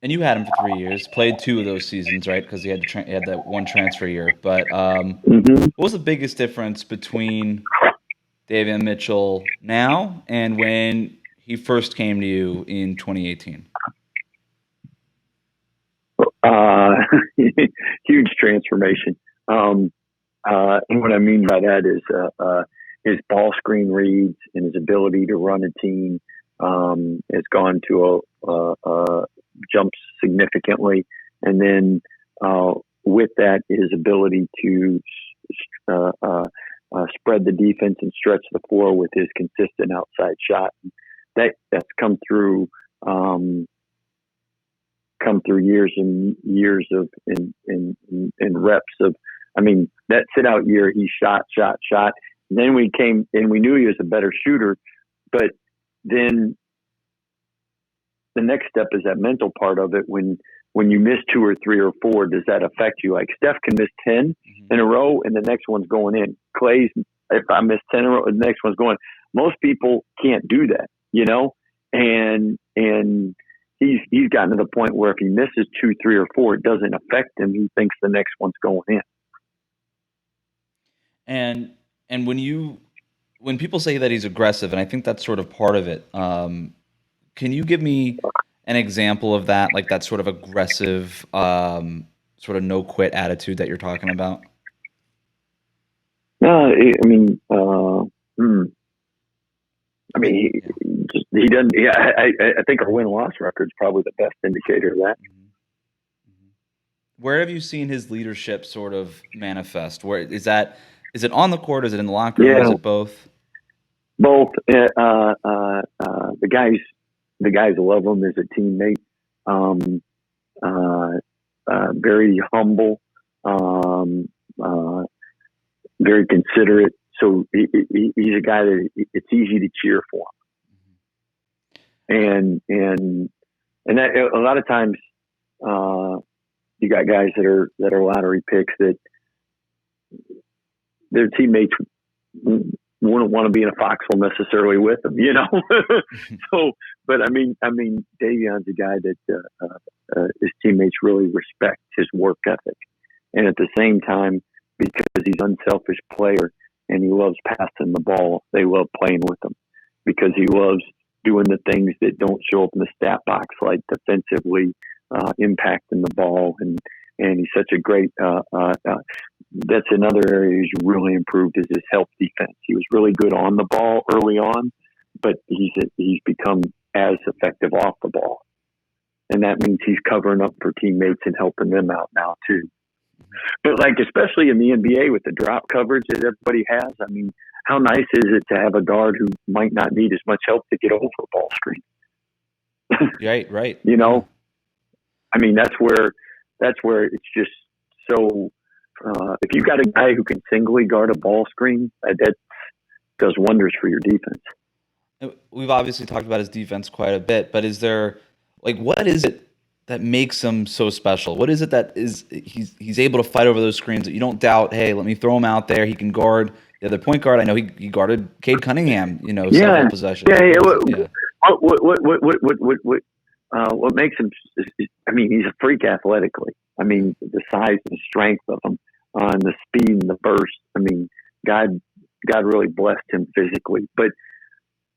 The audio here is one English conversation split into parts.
And you had him for 3 years, played two of those seasons, right? Because he had that one transfer year. But Hmm. what was the biggest difference between Davion Mitchell now and when he first came to you in 2018? Uh, Huge transformation. Um, and what I mean by that is his ball screen reads and his ability to run a team has gone to jumps significantly. And then with that, his ability to uh, uh, spread the defense and stretch the floor with his consistent outside shot. That's um, come through years and years of in reps of. I mean, that sit out year, he shot. And then we came and we knew he was a better shooter, but then the next step is that mental part of it. When you miss two or three or four, does that affect you? Like Steph can miss 10 Hmm. in a row, and the next one's going in. Clay's, if I miss 10 in a row, the next one's going. Most people can't do that, and he's gotten to the point where if he misses two, three, or four, it doesn't affect him. He thinks the next one's going in. And and when people say that he's aggressive, and I think that's sort of part of it. Can you give me an example of that, like that sort of aggressive, sort of no quit attitude that you're talking about? No, I mean, hmm. I It, mean, yeah. he doesn't. Yeah, I think our win loss record is probably the best indicator of that. Mhm. Mhm. Where have you seen his leadership sort of manifest? Where is that? Is it on the court? Is it in the locker room? Is Yeah, it both? both. The guys love him as a teammate. Um, uh, Very humble, um, uh, very considerate. So he's a guy that it's easy to cheer for, Uh, and that, a lot of times uh, you got guys that are lottery picks that their teammates wouldn't want to be in a foxhole necessarily with them, So, but I mean, Davion's a guy that his teammates really respect his work ethic, and at the same time, because he's an unselfish player and he loves passing the ball, they love playing with him because he loves doing the things that don't show up in the stat box, like defensively impacting the ball, and he's such a great that's another area he's really improved is his help defense. He was really good on the ball early on, but he's become as effective off the ball, and that means he's covering up for teammates and helping them out now too. But like especially in the NBA with the drop coverage that everybody has, I mean, how nice is it to have a guard who might not need as much help to get over a ball screen? right, right, you yeah. know, I mean that's where it's just so. If you got a guy who can singly guard a ball screen, that does wonders for your defense. We've obviously talked about his defense quite a bit, but is there like what is it that makes him so special? What is it that is he's able to fight over those screens that you don't doubt, hey, let me throw him out there. He can guard the other point guard. I know he guarded Cade Cunningham, several Yeah, possessions. yeah. Like Yeah. what is it? Yeah. What makes him? I mean, he's a freak athletically. I mean, the size and strength of him, and the speed and the burst. I mean, God, God really blessed him physically. But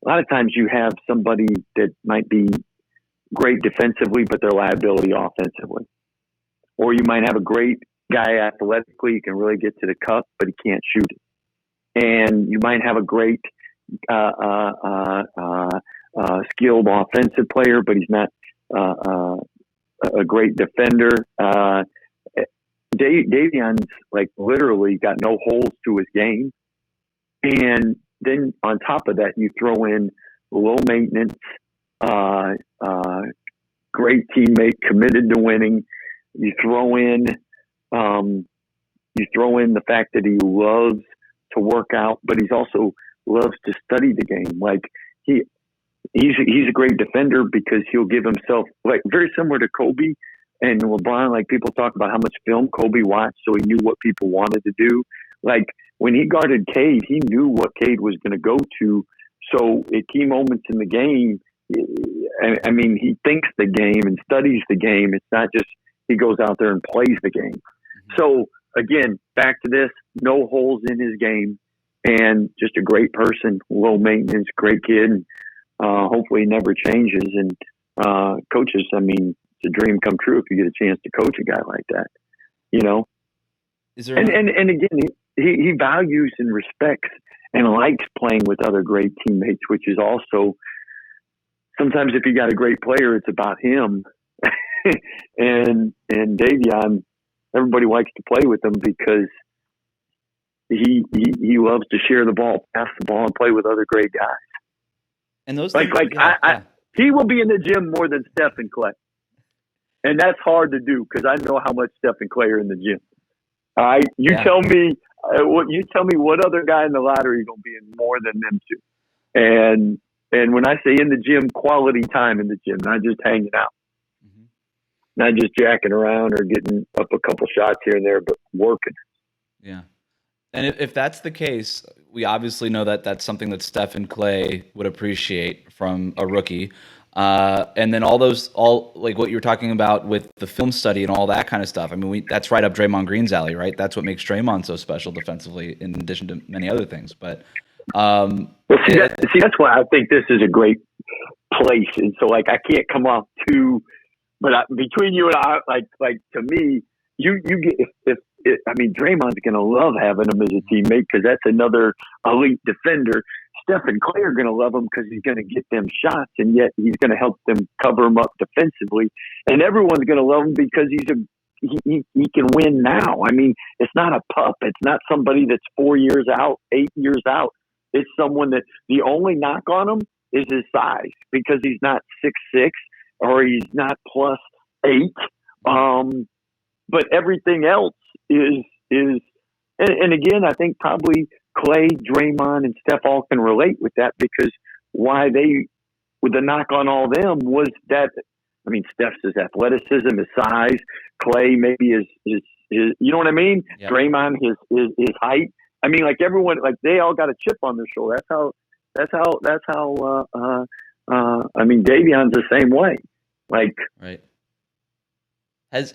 a lot of times you have somebody that might be great defensively, but their liability offensively, or you might have a great guy athletically, he can really get to the cup, but he can't shoot it. And you might have a great uh, uh, uh, uh, skilled offensive player, but he's not uh, uh, a great defender. Davion's like literally got no holes to his game, and then on top of that, you throw in low maintenance, uh, uh, great teammate, committed to winning. You throw in um, you throw in the fact that he loves to work out, but he's also loves to study the game. Like he he's a great defender because he'll give himself like very similar to Kobe and LeBron. Like people talk about how much film Kobe watched, so he knew what people wanted to do. Like when he guarded Cade, he knew what Cade was going to go to. So at key moments in the game, I mean, he thinks the game and studies the game. It's not just he goes out there and plays the game. Mm-hmm. So again, back to this, no holes in his game, and just a great person, low maintenance, great kid. And, hopefully he never changes. And coaches, I mean, it's a dream come true if you get a chance to coach a guy like that, you know. Is there and again, he values and respects and likes playing with other great teammates, which is also sometimes if you got a great player, it's about him. and Davion, everybody likes to play with him because he loves to share the ball, pass the ball, and play with other great guys. And those like things, he will be in the gym more than Steph and Clay, and that's hard to do because I know how much Steph and Clay are in the gym. All right, tell me what other guy in the lottery is going to be in more than them two. And when I say in the gym, quality time in the gym, not just hanging out, not just jacking around or getting up a couple shots here and there, but working. Yeah. And if that's the case, we obviously know that that's something that Steph and Clay would appreciate from a rookie. And then all like what you were talking about with the film study and all that kind of stuff. I mean, that's right up Draymond Green's alley, right? That's what makes Draymond so special defensively, in addition to many other things. But that's why I think this is a great place. And so, like, I can't come off too, but between you and I, like to me, you get I mean, Draymond's going to love having him as a teammate because that's another elite defender. Steph and Clay are going to love him because he's going to get them shots, and yet he's going to help them cover him up defensively. And everyone's going to love him because he can win now. I mean, it's not a pup. It's not somebody that's 4 years out, 8 years out. It's someone that the only knock on him is his size because he's not 6'6" or he's not +8. But everything else is and again, I think probably Clay, Draymond, and Steph all can relate with that because why they, with the knock on all them was that, I mean, Steph's his athleticism, his size, Clay maybe his you know what I mean? Yep. Draymond, his height. I mean, like everyone, like they all got a chip on their shoulder. That's how I mean, Davion's the same way. Like, right. Has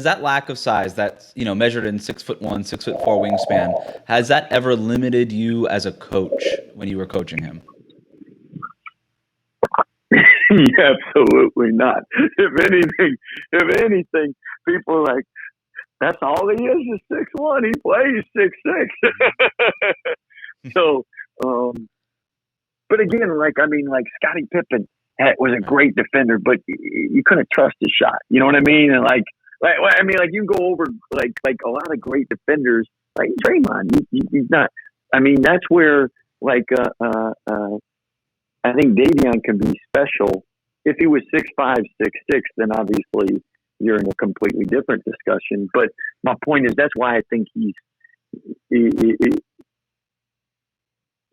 that lack of size, that's, you know, measured in 6'1", 6'4" wingspan, has that ever limited you as a coach when you were coaching him? Absolutely not. If anything, people are like, that's all he is 6'1". He plays 6'6". So, but again, like, I mean, like Scottie Pippen was a great defender, but you couldn't trust his shot. You know what I mean? And like I mean, like you go over like a lot of great defenders, like Draymond. He's not. I mean, that's where like I think Davion can be special. If he was 6'5", 6'6", then obviously you're in a completely different discussion. But my point is, that's why I think he's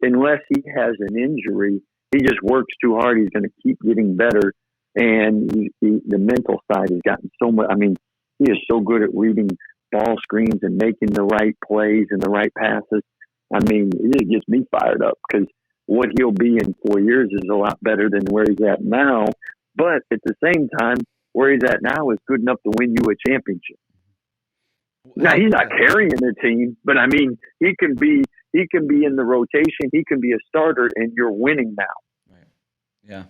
unless he has an injury, he just works too hard. He's going to keep getting better, and the mental side has gotten so much. I mean, he is so good at reading ball screens and making the right plays and the right passes. I mean, it just gets me fired up because what he'll be in 4 years is a lot better than where he's at now. But at the same time, where he's at now is good enough to win you a championship. Now, he's not carrying the team, but I mean, he can be in the rotation. He can be a starter, and you're winning now. Right. Yeah.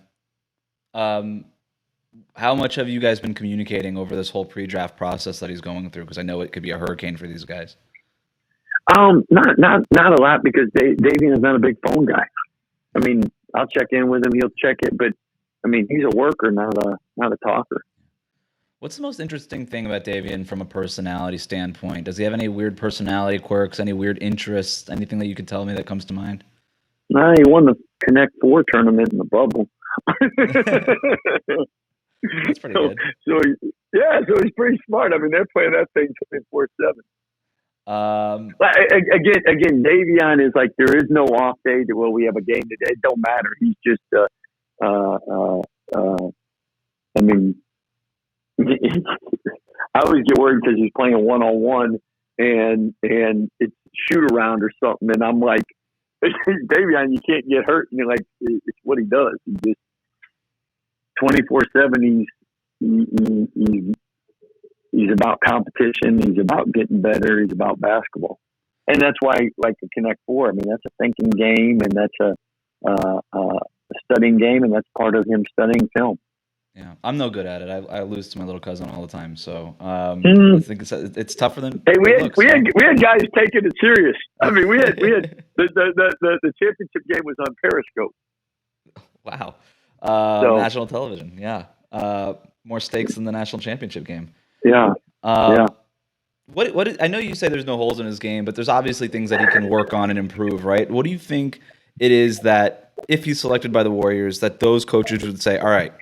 How much have you guys been communicating over this whole pre-draft process that he's going through? Because I know it could be a hurricane for these guys. Not a lot because Davion is not a big phone guy. I mean, I'll check in with him. He'll check it, but I mean, he's a worker, not a talker. What's the most interesting thing about Davion from a personality standpoint? Does he have any weird personality quirks, any weird interests, anything that you could tell me that comes to mind? Nah, he won the Connect Four tournament in the bubble. That's pretty good. So he's pretty smart. I mean, they're playing that thing 24/7. Again, Davion is like, there is no off day that, well, we have a game today. It don't matter. He's just, I mean, I always get worried because he's playing 1-on-1 and it's shoot around or something. And I'm like, Davion, you can't get hurt. And you're like, it's what he does. 24/7. He's about competition. He's about getting better. He's about basketball, and that's why, like the Connect Four. I mean, that's a thinking game, and that's a studying game, and that's part of him studying film. Yeah, I'm no good at it. I lose to my little cousin all the time, so Mm-hmm. I think it's tougher than Hey, we it had looks. we had we had guys taking it serious. I mean, we had the championship game was on Periscope. Wow. So National television, yeah. More stakes than the national championship game. yeah, yeah. Um, I know you say there's no holes in his game, but there's obviously things that he can work on and improve, right? What do you think it is that if he's selected by the Warriors, that those coaches would say, all right,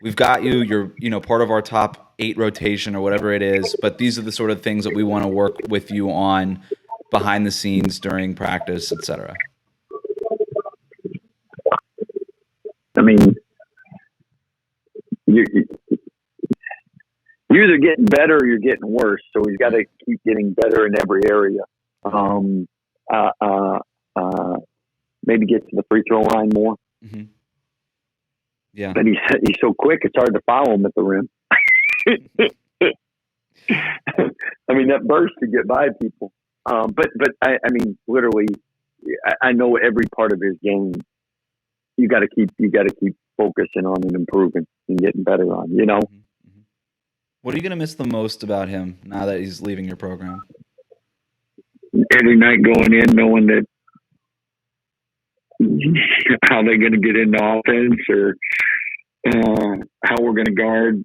we've got you, you're part of our top 8 rotation or whatever it is, but these are the sort of things that we want to work with you on behind the scenes during practice, etc. I mean, you're either getting better or you're getting worse. So he's got to keep getting better in every area. Maybe get to the free throw line more. Mm-hmm. Yeah, but he's so quick; it's hard to follow him at the rim. I mean, that burst to get by people. But I mean, literally, I know every part of his game. You got to keep focusing on and improving and getting better on. You know. Mm-hmm. What are you gonna miss the most about him now that he's leaving your program? Every night going in, knowing that how they're going to get into offense or how we're going to guard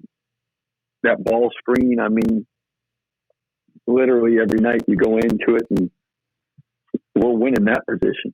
that ball screen. I mean, literally every night you go into it and we're winning that position.